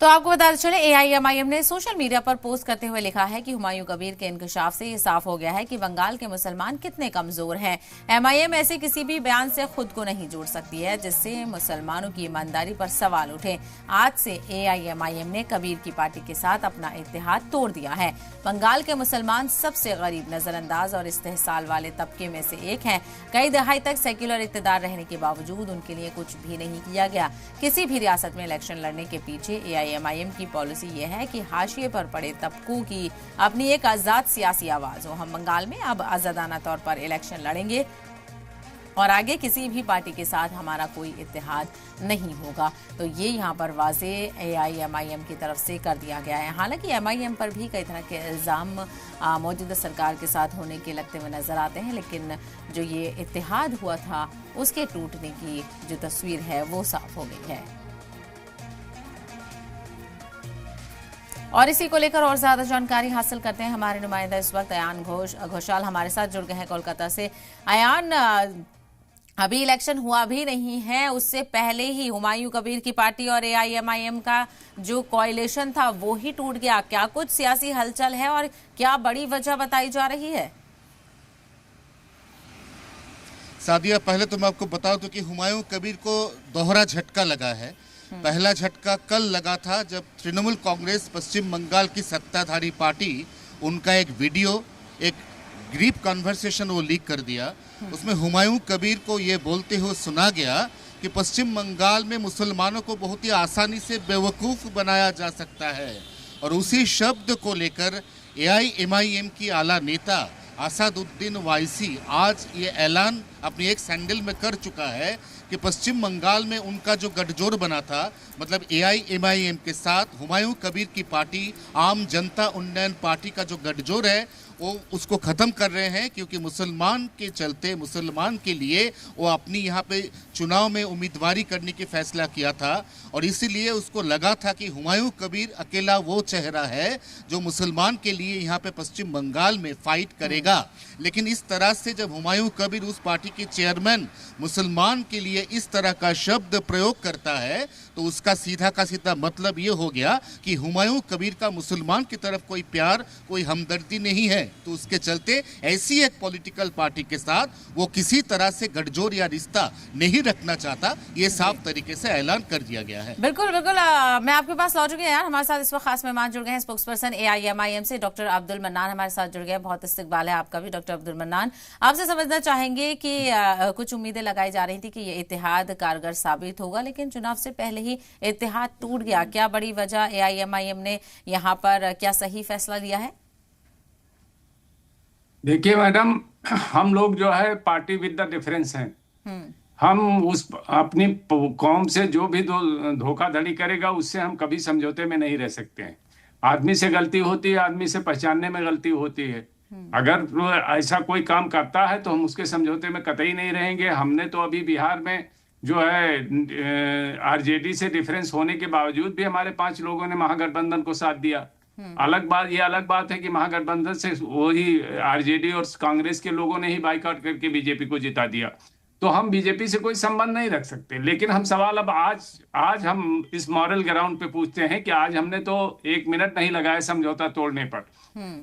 तो आपको बताते चले एआईएमआईएम ने सोशल मीडिया पर पोस्ट करते हुए लिखा है कि हुमायूं कबीर के इंकशाफ से ये साफ हो गया है कि बंगाल के मुसलमान कितने कमजोर हैं। एमआईएम ऐसे किसी भी बयान से खुद को नहीं जोड़ सकती है जिससे मुसलमानों की ईमानदारी पर सवाल उठे। आज से एआईएमआईएम ने कबीर की पार्टी के साथ अपना इत्तेहाद तोड़ दिया है। बंगाल के मुसलमान सबसे गरीब, नजरअंदाज और इस्तेहसाल वाले तबके में से एक हैं। कई दहाई तक सेक्युलर इक़्तिदार रहने के बावजूद उनके लिए कुछ भी नहीं किया गया। किसी भी रियासत में इलेक्शन लड़ने के पीछे एआईएमआईएम की पॉलिसी ये है कि हाशिए पर पड़े तबकों की अपनी एक आजाद सियासी आवाज हो। हम बंगाल में अब आजादाना तौर पर इलेक्शन लड़ेंगे और आगे किसी भी पार्टी के साथ हमारा कोई इत्तेहाद नहीं होगा। तो ये यहाँ पर वाजे एआईएमआईएम की तरफ से कर दिया गया है। हालांकि एमआईएम पर भी कई तरह के इल्जाम मौजूदा सरकार के साथ होने के लगते हुए नजर आते हैं, लेकिन जो ये इत्तेहाद हुआ था उसके टूटने की जो तस्वीर है वो साफ हो गई है। और इसी को लेकर और ज्यादा जानकारी हासिल करते हैं। हमारे नुमाइंदा इस वक्त अयान घोषाल हमारे साथ जुड़ गए हैं कोलकाता से। अयान, अभी इलेक्शन हुआ भी नहीं है, उससे पहले ही हुमायूं कबीर की पार्टी और एआईएमआईएम का जो कोalition था वो ही टूट गया। क्या कुछ सियासी हलचल है और क्या बड़ी वजह बताई जा रही है? सादिया, पहले तो मैं आपको बता दूं कि हुमायूं कबीर को दोहरा झटका लगा है। पहला झटका कल लगा था जब तृणमूल कांग्रेस पश्चिम बंगाल की सत्ताधारी पार्टी उनका एक वीडियो, एक ग्रीप कन्वर्सेशन वो लीक कर दिया। उसमें हुमायूं कबीर को ये बोलते हुए सुना गया कि पश्चिम बंगाल में मुसलमानों को बहुत ही आसानी से बेवकूफ़ बनाया जा सकता है। और उसी शब्द को लेकर एआईएमआईएम की आला नेता असदुद्दीन ओवैसी आज ये ऐलान अपनी एक सैंडल में कर चुका है कि पश्चिम बंगाल में उनका जो गठजोड़ बना था, मतलब एआईएमआईएम के साथ हुमायूं कबीर की पार्टी, आम जनता उन्नयन पार्टी का जो गठजोड़ है वो उसको ख़त्म कर रहे हैं, क्योंकि मुसलमान के चलते, मुसलमान के लिए वो अपनी यहाँ पे चुनाव में उम्मीदवारी करने की फैसला किया था। और इसीलिए उसको लगा था कि हुमायूं कबीर अकेला वो चेहरा है जो मुसलमान के लिए यहाँ पे पश्चिम बंगाल में फाइट करेगा। लेकिन इस तरह से जब हुमायूं कबीर, उस पार्टी के चेयरमैन, मुसलमान के लिए इस तरह का शब्द प्रयोग करता है तो उसका सीधा का सीधा मतलब ये हो गया कि हुमायूं कबीर का मुसलमान की तरफ कोई प्यार, कोई हमदर्दी नहीं है। तो उसके चलते ऐसी एक पॉलिटिकल पार्टी के साथ वो किसी तरह से गठजोड़ या रिश्ता नहीं रखना चाहता, ये साफ तरीके से ऐलान कर दिया गया है। बिल्कुल बिल्कुल, मैं आपके पास लौटूंगी यार। हमारे साथ इस वक्त खास मेहमान जुड़ गए हैं, स्पोक्स पर्सन एआईएमआईएम से डॉक्टर अब्दुल मन्नान हमारे साथ जुड़ गए। बहुत इस्तकबाल है आपका भी डॉक्टर अब्दुल मन्नान। आपसे समझना चाहेंगे कि कुछ उम्मीदें लगाई जा रही थी कि ये इत्तेहाद कारगर साबित होगा, लेकिन चुनाव से पहले ही इत्तेहाद टूट गया। क्या बड़ी वजह, एआईएमआईएम ने यहाँ पर क्या सही फैसला लिया है? देखिए मैडम, हम लोग जो है पार्टी विद द डिफरेंस हैं। हम उस अपनी कौम से जो भी धोखाधड़ी करेगा उससे हम कभी समझौते में नहीं रह सकते हैं। आदमी से गलती होती है, आदमी से पहचानने में गलती होती है। अगर ऐसा कोई काम करता है तो हम उसके समझौते में कतई नहीं रहेंगे। हमने तो अभी बिहार में जो है आरजेडी से डिफरेंस होने के बावजूद भी हमारे 5 लोगों ने महागठबंधन को साथ दिया। ये अलग बात है कि महागठबंधन से वही आरजेडी और कांग्रेस के लोगों ने ही बाइकआउट करके बीजेपी को जिता दिया। तो हम बीजेपी से कोई संबंध नहीं रख सकते। लेकिन हम सवाल अब आज हम इस मॉरल ग्राउंड पे पूछते हैं कि आज हमने तो 1 मिनट नहीं लगाया समझौता तोड़ने पर।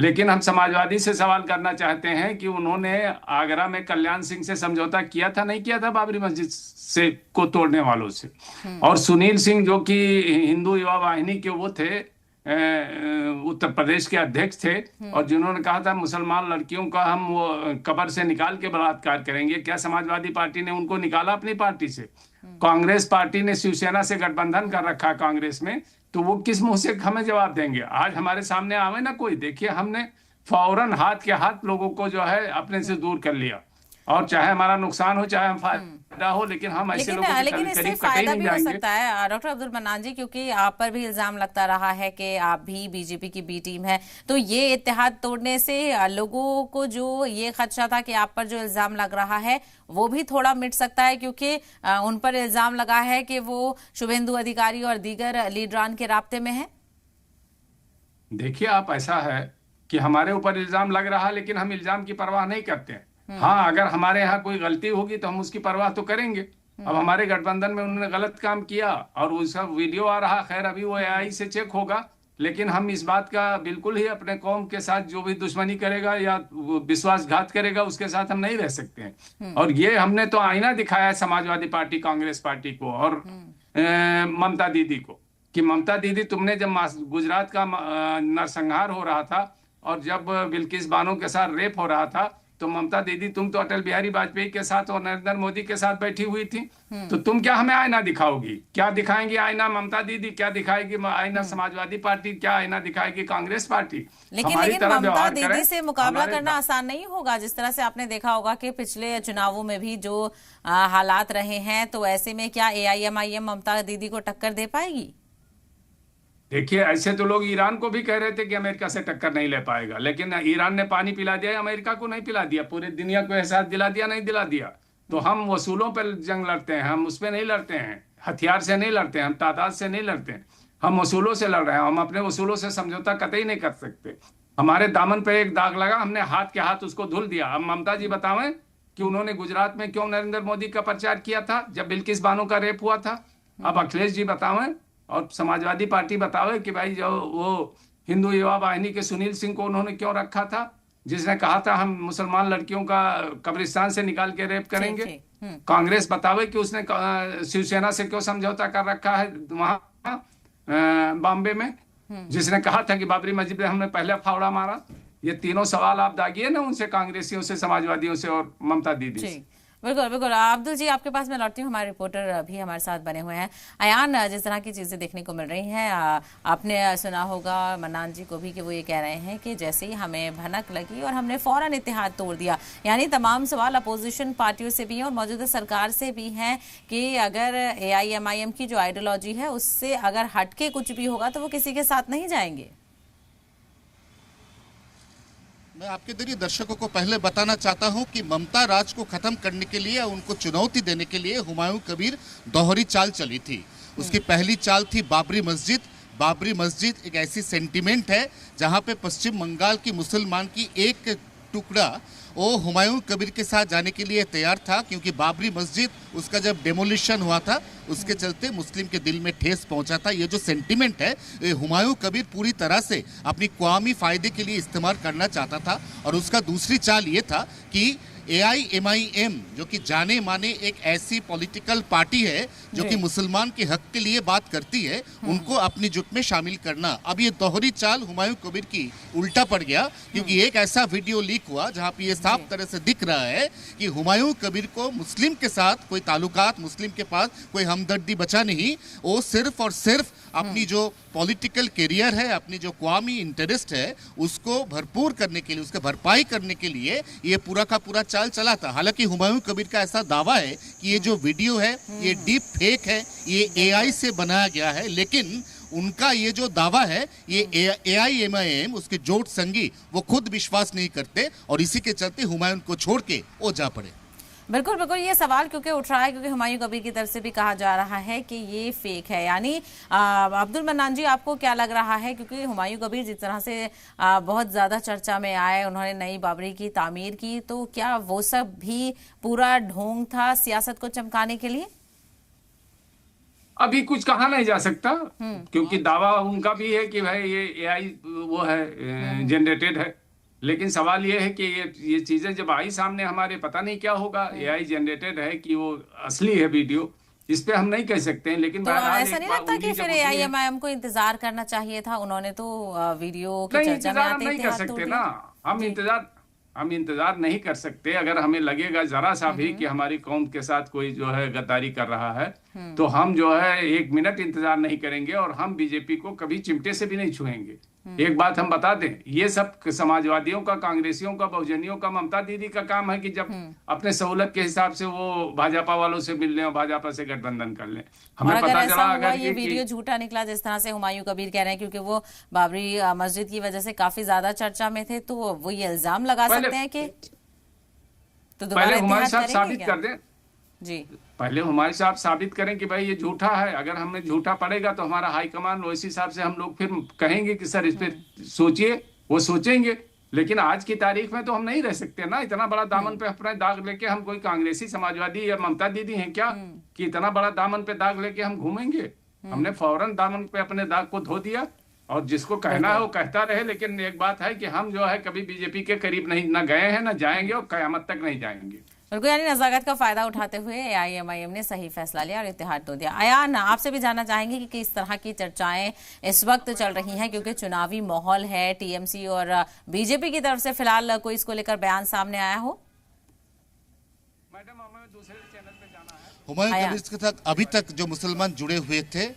लेकिन हम समाजवादी से सवाल करना चाहते हैं कि उन्होंने आगरा में कल्याण सिंह से समझौता किया था, नहीं किया था बाबरी मस्जिद से को तोड़ने वालों से। और सुनील सिंह जो कि हिंदू युवा वाहिनी के वो थे, उत्तर प्रदेश के अध्यक्ष थे, और जिन्होंने कहा था मुसलमान लड़कियों का हम वो कब्र से निकाल के बलात्कार करेंगे। क्या समाजवादी पार्टी ने उनको निकाला अपनी पार्टी से? कांग्रेस पार्टी ने शिवसेना से गठबंधन कर रखा कांग्रेस में, तो वो किस मुंह से हमें जवाब देंगे? आज हमारे सामने आवे ना कोई। देखिए, हमने फौरन हाथ के हाथ लोगों को जो है अपने से दूर कर लिया, और चाहे हमारा नुकसान हो चाहे हम फायदा हो, लेकिन हम ऐसे लोगों के लेकिन इससे फायदा भी हो सकता है डॉक्टर अब्दुल मन्नान जी, क्योंकि आप पर भी इल्जाम लगता रहा है कि आप भी बीजेपी की बी टीम है। तो ये इत्तेहाद तोड़ने से लोगों को जो ये खदशा था कि आप पर जो इल्जाम लग रहा है वो भी थोड़ा मिट सकता है, क्योंकि उन पर इल्जाम लगा है कि वो शुभेंदु अधिकारी और दीगर लीडरान के राब्ते में है। देखिए, आप ऐसा है कि हमारे ऊपर इल्जाम लग रहा है, लेकिन हम इल्जाम की परवाह नहीं करते हैं। हाँ, अगर हमारे यहाँ कोई गलती होगी तो हम उसकी परवाह तो करेंगे। अब हमारे गठबंधन में उन्होंने गलत काम किया और उसका वीडियो आ रहा, खैर अभी वो एआई से चेक होगा, लेकिन हम इस बात का बिल्कुल ही अपने कौम के साथ जो भी दुश्मनी करेगा या विश्वासघात करेगा उसके साथ हम नहीं रह सकते हैं। और ये हमने तो आईना दिखाया है समाजवादी पार्टी, कांग्रेस पार्टी को और ममता दीदी को, कि ममता दीदी तुमने जब गुजरात का नरसंहार हो रहा था और जब बिल्किस बानो के साथ रेप हो रहा था, तो ममता दीदी तुम तो अटल बिहारी वाजपेयी के साथ और नरेंद्र मोदी के साथ बैठी हुई थी, तो तुम क्या हमें आईना दिखाओगी? क्या दिखाएंगी आईना ममता दीदी? क्या दिखाएगी आईना समाजवादी पार्टी? क्या आईना दिखाएगी कांग्रेस पार्टी? लेकिन ममता दीदी से मुकाबला करना आसान नहीं होगा। जिस तरह से आपने देखा होगा कि पिछले चुनावों में भी जो हालात रहे हैं, तो ऐसे में क्या AIMIM ममता दीदी को टक्कर दे पाएगी? देखिए, ऐसे तो लोग ईरान को भी कह रहे थे कि अमेरिका से टक्कर नहीं ले पाएगा, लेकिन ईरान ने पानी पिला दिया, अमेरिका को नहीं पिला दिया, पूरी दुनिया को एहसास दिला दिया, नहीं दिला दिया। तो हम वसूलों पर जंग लड़ते हैं, हम उस पर नहीं लड़ते हैं, हथियार से नहीं लड़ते हैं, हम तादाद से नहीं लड़ते हैं, हम वसूलों से लड़ रहे हैं। हम अपने वसूलों से समझौता कतई नहीं कर सकते। हमारे दामन पे एक दाग लगा, हमने हाथ के हाथ उसको धुल दिया। अब ममता जी बतावें कि उन्होंने गुजरात में क्यों नरेंद्र मोदी का प्रचार किया था जब बिल्किस बानो का रेप हुआ था? अब अखिलेश जी बतावें और समाजवादी पार्टी बतावे कि भाई जो वो हिंदू युवा वाहिनी के सुनील सिंह को उन्होंने क्यों रखा था, जिसने कहा था हम मुसलमान लड़कियों का कब्रिस्तान से निकाल के रेप करेंगे। कांग्रेस बतावे कि उसने शिवसेना से क्यों समझौता कर रखा है वहां बॉम्बे में, जिसने कहा था कि बाबरी मस्जिद में हमने पहले फावड़ा मारा। ये तीनों सवाल आप दागिए ना उनसे, कांग्रेसियों से, समाजवादियों से और ममता दीदी से। बिल्कुल बिल्कुल। अब्दुल जी, आपके पास मैं लौटती हूँ। हमारे रिपोर्टर भी हमारे साथ बने हुए हैं। अयान, जिस तरह की चीज़ें देखने को मिल रही हैं, आपने सुना होगा मन्नान जी को भी कि वो ये कह रहे हैं कि जैसे ही हमें भनक लगी और हमने फौरन इत्तेहाद तोड़ दिया। यानी तमाम सवाल अपोजिशन पार्टियों से भी हैं और मौजूदा सरकार से भी हैं कि अगर AIMIM की जो आइडियोलॉजी है उससे अगर हटके कुछ भी होगा तो वो किसी के साथ नहीं जाएंगे। मैं आपके जरिए दर्शकों को पहले बताना चाहता हूं कि ममता राज को खत्म करने के लिए, उनको चुनौती देने के लिए हुमायूं कबीर दोहरी चाल चली थी। उसकी पहली चाल थी बाबरी मस्जिद। बाबरी मस्जिद एक ऐसी सेंटिमेंट है जहां पे पश्चिम बंगाल की मुसलमान की एक टुकड़ा वो हुमायूं कबीर के साथ जाने के लिए तैयार था, क्योंकि बाबरी मस्जिद उसका जब डेमोलिशन हुआ था उसके चलते मुस्लिम के दिल में ठेस पहुंचा था। ये जो सेंटिमेंट है ये हुमायूं कबीर पूरी तरह से अपनी कौमी फायदे के लिए इस्तेमाल करना चाहता था। और उसका दूसरी चाल ये था कि AIMIM जो कि जाने माने एक ऐसी पॉलिटिकल पार्टी है जो कि मुसलमान के हक के लिए बात करती है, उनको अपनी जुट में शामिल करना। अब ये दोहरी चाल हुमायूं कबीर की उल्टा पड़ गया, क्योंकि एक ऐसा वीडियो लीक हुआ जहां पे ये साफ तरह से दिख रहा है कि हुमायूं कबीर को मुस्लिम के साथ कोई ताल्लुकात, मुस्लिम के पास कोई हमदर्दी बचा नहीं। वो सिर्फ और सिर्फ अपनी जो पॉलिटिकल कैरियर है, अपनी जो कौमी इंटरेस्ट है, उसको भरपूर करने के लिए, उसके भरपाई करने के लिए ये पूरा का पूरा चाल चला था। हालांकि हुमायूं कबीर का ऐसा दावा है कि ये जो वीडियो है ये डीप फेक है, ये AI से बनाया गया है, लेकिन उनका ये जो दावा है ये AIMIM उसके जोड़ संगी वो खुद विश्वास नहीं करते और इसी के चलते हुमायूं को छोड़ के वो जा पड़े। बिल्कुल बिल्कुल। ये सवाल क्योंकि उठ रहा है क्योंकि हुमायूं कबीर की तरफ से भी कहा जा रहा है कि ये फेक है। यानी अब्दुल मन्नान जी, आपको क्या लग रहा है? क्योंकि हुमायूं कबीर जिस तरह से बहुत ज्यादा चर्चा में आए, उन्होंने नई बाबरी की तामीर की, तो क्या वो सब भी पूरा ढोंग था सियासत को चमकाने के लिए? अभी कुछ कहा नहीं जा सकता, क्योंकि दावा उनका भी है कि भाई ये AI वो है, जनरेटेड है। लेकिन सवाल ये है कि ये चीजें जब आई सामने हमारे, पता नहीं क्या होगा। AI जनरेटेड है कि वो असली है वीडियो, इस पे हम नहीं कह सकते हैं। लेकिन तो ऐसा नहीं लगता कि फिर AIMIM को इंतजार करना चाहिए था? उन्होंने तो वीडियो की चर्चा में आते नहीं कर सकते ना, हम इंतजार नहीं कर सकते। अगर हमें लगेगा जरा सा भी कि हमारी कौम के साथ कोई जो है गद्दारी कर रहा है, तो हम जो है 1 मिनट इंतजार नहीं करेंगे और हम बीजेपी को कभी चिमटे से भी नहीं छुएंगे। एक बात हम बता दें, ये सब समाजवादियों का, कांग्रेसियों का, बहुजनियों का, ममता दीदी का काम है कि जब अपने सहूलत के हिसाब से वो भाजपा वालों से मिल लें और भाजपा से गठबंधन कर लें। हमें पता चला अगर ये वीडियो झूठा निकला जिस तरह से हुमायूं कबीर कह रहे हैं, क्योंकि वो बाबरी मस्जिद की वजह से काफी ज्यादा चर्चा में थे, तो वो ये इल्जाम लगा सकते हैं कि तो पहले हुमायूं साहब साबित कर दें जी, पहले हुमायूं साहब साबित करें कि भाई ये झूठा है। अगर हमें झूठा पड़ेगा तो हमारा हाईकमान उस हिसाब से हम लोग फिर कहेंगे कि सर इस पे सोचिए, वो सोचेंगे। लेकिन आज की तारीख में तो हम नहीं रह सकते ना, इतना बड़ा दामन पे अपना दाग लेके। हम कोई कांग्रेसी समाजवादी या ममता दीदी हैं क्या कि इतना बड़ा दामन पे दाग लेके हम घूमेंगे? हमने फौरन दामन पे अपने दाग को धो दिया, और जिसको कहना है वो कहता रहे। लेकिन एक बात है कि हम जो है कभी बीजेपी के करीब नहीं ना गए हैं, ना जाएंगे, और कयामत तक नहीं जाएंगे। बिल्कुल, यानी नजाकत का फायदा उठाते हुए एआईएमआईएम ने सही फैसला लिया और इत्तेहाद तोड़ दिया। अयान, आपसे भी जानना चाहेंगे कि किस तरह की चर्चाएं इस वक्त चल रही हैं, क्योंकि चुनावी माहौल है। टीएमसी और बीजेपी की तरफ से फिलहाल कोई इसको लेकर बयान सामने आया हो? मैडम, हमें दूसरे चैनल पे जाना है। हुमायूं कबीर के साथ अभी तक जो मुसलमान जुड़े हुए थे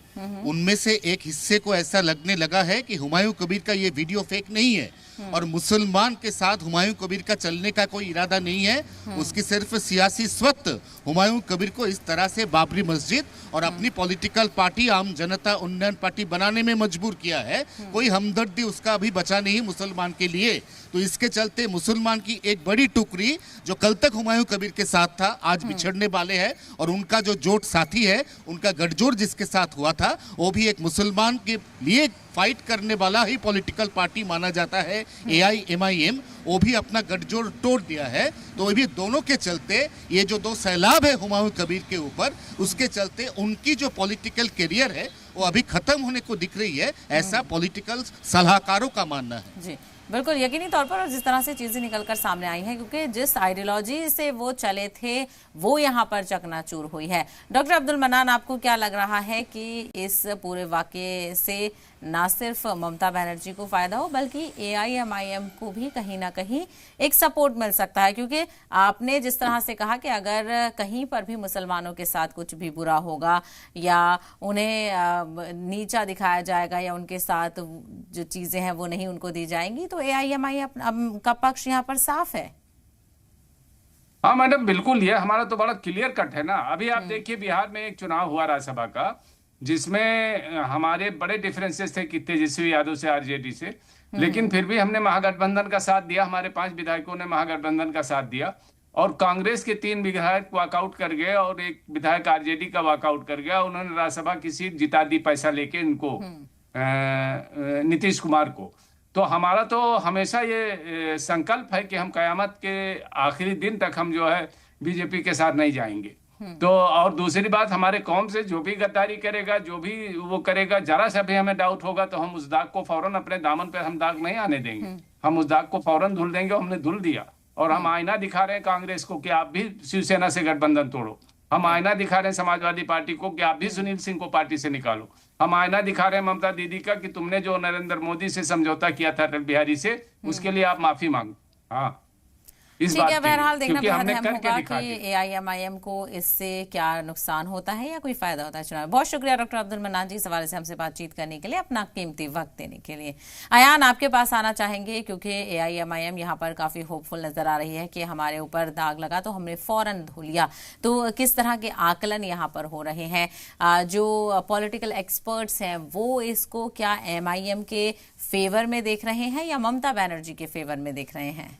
उनमें से एक हिस्से को ऐसा लगने लगा है कि हुमायूं कबीर का ये वीडियो फेक नहीं है और मुसलमान के साथ हुमायूं कबीर का चलने का कोई इरादा नहीं है। उसकी सिर्फ सियासी स्वत हुमायूं कबीर को इस तरह से बाबरी मस्जिद और अपनी पॉलिटिकल पार्टी आम जनता उन्नयन पार्टी बनाने में मजबूर किया है। कोई हमदर्दी उसका अभी बचा नहीं मुसलमान के लिए। तो इसके चलते मुसलमान की एक बड़ी टुकड़ी जो कल तक हुमायूं कबीर के साथ था, आज बिछड़ने वाले हैं। और उनका जो जोट साथी है, उनका गठजोड़ जिसके साथ हुआ था, वो भी एक मुसलमान के लिए फाइट करने वाला ही पॉलिटिकल पार्टी माना जाता है एआईएमआईएम। वो भी अपना गठजोड़ तोड़ दिया है। तो ये भी दोनों के चलते ये जो दो सैलाब है हुमायूं कबीर के ऊपर, उसके चलते उनकी जो पॉलिटिकल करियर है वो अभी खत्म होने को दिख रही है, ऐसा पॉलिटिकल सलाहकारों का मानना है। जी बिल्कुल, यकीनी तौर पर। और जिस तरह से चीजें निकलकर सामने आई हैं, क्योंकि जिस आइडियोलॉजी से वो चले थे वो यहाँ पर चकनाचूर हुई है। डॉक्टर अब्दुल मन्नान, आपको क्या लग रहा है कि इस पूरे वाकये से ना सिर्फ ममता बनर्जी को फायदा हो, बल्कि एआईएमआईएम को भी कहीं ना कहीं एक सपोर्ट मिल सकता है? क्योंकि आपने जिस तरह से कहा कि अगर कहीं पर भी मुसलमानों के साथ कुछ भी बुरा होगा या उन्हें नीचा दिखाया जाएगा या उनके साथ जो चीजें हैं वो नहीं उनको दी जाएंगी, तो एआईएमआईएम का पक्ष यहाँ पर साफ है। हाँ मैडम, बिल्कुल। ये हमारा तो बड़ा क्लियर कट है ना। अभी आप देखिए, बिहार में एक चुनाव हुआ राज्यसभा का, जिसमें हमारे बड़े डिफरेंसेस थे कि तेजस्वी यादव से, आरजेडी से, लेकिन फिर भी हमने महागठबंधन का साथ दिया। हमारे 5 विधायकों ने महागठबंधन का साथ दिया, और कांग्रेस के 3 विधायक वॉकआउट कर गए और एक विधायक आरजेडी का वॉकआउट कर गया। उन्होंने राज्यसभा की सीट जिता दी पैसा लेके इनको, नीतीश कुमार को। तो हमारा तो हमेशा ये संकल्प है कि हम कयामत के आखिरी दिन तक हम जो है बीजेपी के साथ नहीं जाएंगे। तो और दूसरी बात, हमारे कौम से जो भी गद्दारी करेगा, जो भी वो करेगा, जरा सा भी हमें डाउट होगा तो हम उस दाग को फौरन अपने दामन पे हम दाग नहीं आने देंगे। हम उस दाग को फौरन धुल देंगे। हमने धुल दिया, और हम आईना दिखा रहे हैं कांग्रेस को कि आप भी शिवसेना से गठबंधन तोड़ो। हम आईना दिखा रहे हैं समाजवादी पार्टी को कि आप भी सुनील सिंह को पार्टी से निकालो। हम आईना दिखा रहे हैं ममता दीदी का कि तुमने जो नरेंद्र मोदी से समझौता किया था, अटल बिहारी से, उसके लिए आप माफी मांगो। हाँ, ठीक है, बहरहाल देखना बेहद अहम होगा कि एआईएमआईएम को इससे क्या नुकसान होता है या कोई फायदा होता है चुनाव। बहुत शुक्रिया डॉक्टर अब्दुल मन्नान जी, इस हवाले से हमसे बातचीत करने के लिए, अपना कीमती वक्त देने के लिए। अयान, आपके पास आना चाहेंगे, क्योंकि एआईएमआईएम यहाँ पर काफी होपफुल नजर आ रही है कि हमारे ऊपर दाग लगा तो हमने फौरन धो लिया। तो किस तरह के आकलन यहाँ पर हो रहे हैं? जो पॉलिटिकल एक्सपर्ट्स हैं वो इसको क्या एमआईएम के फेवर में देख रहे हैं या ममता बनर्जी के फेवर में देख रहे हैं?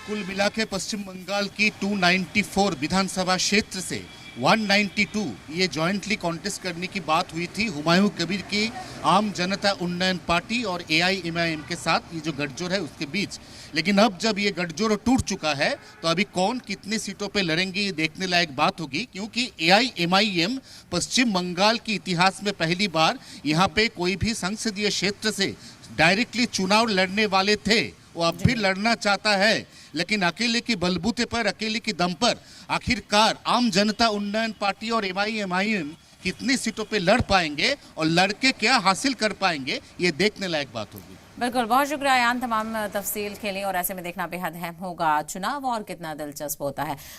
कुल मिला के पश्चिम बंगाल की 294 विधानसभा क्षेत्र से 192 ये जॉइंटली कॉन्टेस्ट करने की बात हुई थी हुमायूं कबीर की आम जनता उन्नयन पार्टी और एआईएमआईएम के साथ, ये जो गठजोड़ है उसके बीच। लेकिन अब जब ये गठजोड़ टूट चुका है तो अभी कौन कितनी सीटों पे लड़ेंगे ये देखने लायक बात होगी, क्योंकि एआईएमआईएम पश्चिम बंगाल के इतिहास में पहली बार यहाँ पे कोई भी संसदीय क्षेत्र से डायरेक्टली चुनाव लड़ने वाले थे। वो अब भी लड़ना चाहता है, लेकिन अकेले के बलबूते पर, अकेले के दम पर आखिरकार आम जनता उन्नयन पार्टी और एआईएमआईएम कितनी सीटों पे लड़ पाएंगे और लड़के क्या हासिल कर पाएंगे, ये देखने लायक बात होगी। बिल्कुल, बहुत शुक्रिया अयान, तमाम तफसील के लिए। और ऐसे में देखना बेहद अहम होगा चुनाव और कितना दिलचस्प होता है।